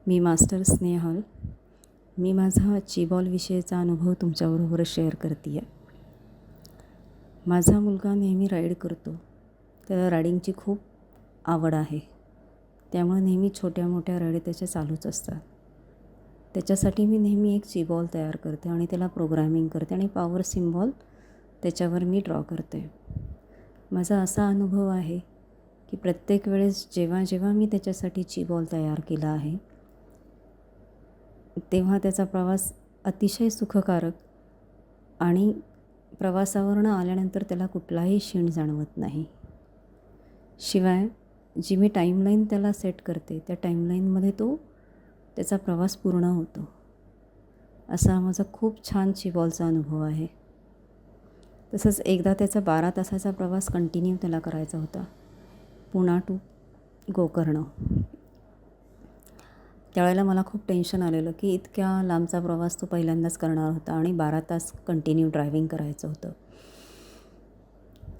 मी master Snehal. मी माझा चीबॉलविषयीचा अनुभव तुमच्याबरोबर शेअर करते आहे. माझा मुलगा नेहमी राईड करतो. त्याला रायडिंगची खूप आवड आहे. त्यामुळे नेहमी छोट्या मोठ्या राईड त्याच्या चालूच असतात. त्याच्यासाठी मी नेहमी एक चीबॉल तयार करते आणि त्याला प्रोग्रॅमिंग करते आणि पॉवर सिम्बॉल त्याच्यावर मी ड्रॉ करते. माझा असा अनुभव आहे की प्रत्येक वेळेस जेव्हा जेव्हा मी त्याच्यासाठी चीबॉल तयार केला आहे तेव्हा त्याचा प्रवास अतिशय सुखकारक आणि प्रवासावरनं आल्यानंतर त्याला कुठलाही क्षीण जाणवत नाही. शिवाय जी मी टाईमलाईन त्याला सेट करते त्या टाईमलाईनमध्ये तो त्याचा प्रवास पूर्ण होतो. असा माझा खूप छान चीबॉलचा अनुभव आहे. तसंच एकदा त्याचा 12 तासाचा प्रवास कंटिन्यू त्याला करायचा होता, पुणा टू गोकर्ण. त्यावेळेला मला खूप टेन्शन आलेलं की इतक्या लांबचा प्रवास तो पहिल्यांदाच करणार होता आणि 12 तास कंटिन्यू ड्रायव्हिंग करायचं होतं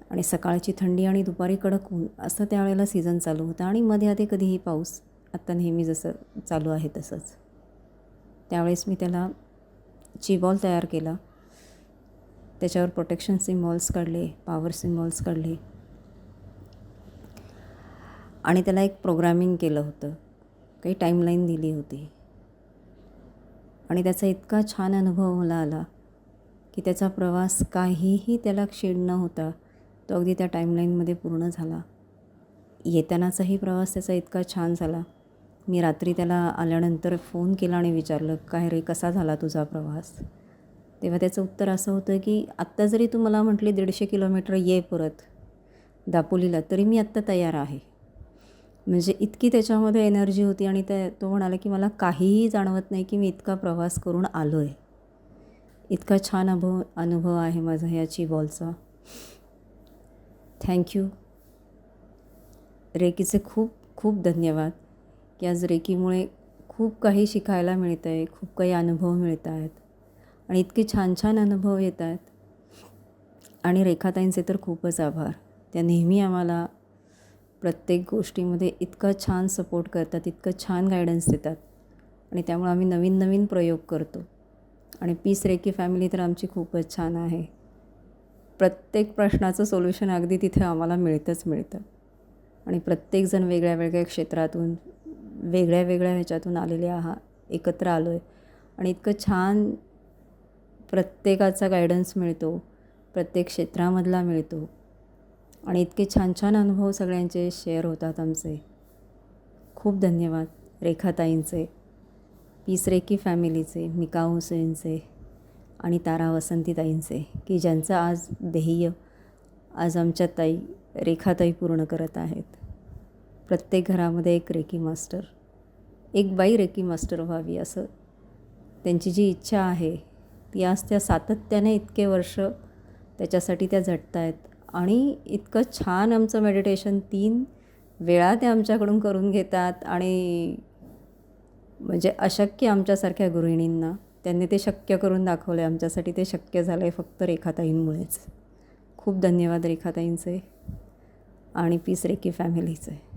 आणि सकाळची थंडी आणि दुपारी कडक ऊन असं त्यावेळेला सीझन चालू होता आणि मध्ये आधी कधीही पाऊस. आत्ता नेहमी जसं चालू आहे तसंच. त्यावेळेस मी त्याला चीबॉल तयार केला. त्याच्यावर प्रोटेक्शन सिम्बॉल्स काढले, पॉवर सिम्बॉल्स काढले आणि त्याला एक प्रोग्रॅमिंग केलं होतं. काही टाईमलाईन दिली होती आणि त्याचा इतका छान अनुभव मला आला की त्याचा प्रवास काहीही त्याला क्षीण न होता तो अगदी त्या टाईमलाईनमध्ये पूर्ण झाला. येतानाचाही प्रवास त्याचा इतका छान झाला. मी रात्री त्याला आल्यानंतर फोन केला आणि विचारलं, काय रे, कसा झाला तुझा प्रवास? तेव्हा त्याचं उत्तर असं होतं की आत्ता जरी तू मला म्हटली 150 किलोमीटर ये परत दापोलीला, तरी मी आत्ता तयार आहे. म्हणजे इतकी त्याच्यामध्ये एनर्जी होती आणि तो म्हणाला की मला काहीही जाणवत नाही की मी इतका प्रवास करून आलो आहे. इतका छान अनुभव आहे माझा ह्या चीबॉलचा. थँक्यू. रेकीचे खूप खूप धन्यवाद की आज रेकीमुळे खूप काही शिकायला मिळतं आहे, खूप काही अनुभव मिळत आहेत आणि इतके छान छान अनुभव येत आहेत. आणि रेखाताईंचे तर खूपच आभार. त्या नेहमी आम्हाला प्रत्येक गोष्टीमध्ये इतका छान सपोर्ट करतात, इतकं छान गायडन्स देतात आणि त्यामुळे आम्ही नवीन नवीन प्रयोग करतो. आणि पीस रेकी फॅमिली तर आमची खूपच छान आहे. प्रत्येक प्रश्नाचं सोल्युशन अगदी तिथे आम्हाला मिळतं आणि प्रत्येकजण वेगळ्या वेगळ्या क्षेत्रातून वेगळ्या वेगळ्या ह्याच्यातून आलेले एकत्र आलो आहे आणि इतकं छान प्रत्येकाचा गायडन्स मिळतो, प्रत्येक क्षेत्रामधला मिळतो आणि इतके छान छान अनुभव सगळ्यांचे शेअर होतात आमचे. खूप धन्यवाद रेखाताईंचे, पीस रेकी फॅमिलीचे, मिका हुसेनचे आणि तारा वसंतीताईंचे की ज्यांचं आज ध्येय आज आमच्या ताई रेखाताई पूर्ण करत आहेत. प्रत्येक घरामध्ये एक रेकी मास्टर, एक बाई रेकी मास्टर व्हावी असं त्यांची जी इच्छा आहे ती आज त्या सातत्याने इतके वर्ष त्याच्यासाठी त्या झटत आहेत आणि इतकं छान आमचं मेडिटेशन 3 वेळा त्या आमच्याकडून करून घेतात आणि म्हणजे अशक्य आमच्यासारख्या गृहिणींना त्यांनी ते शक्य करून दाखवलं आहे. आमच्यासाठी ते शक्य झालं आहे फक्त रेखाताईंमुळेच. खूप धन्यवाद रेखाताईंचे आणि पीस रेकी फॅमिलीचे.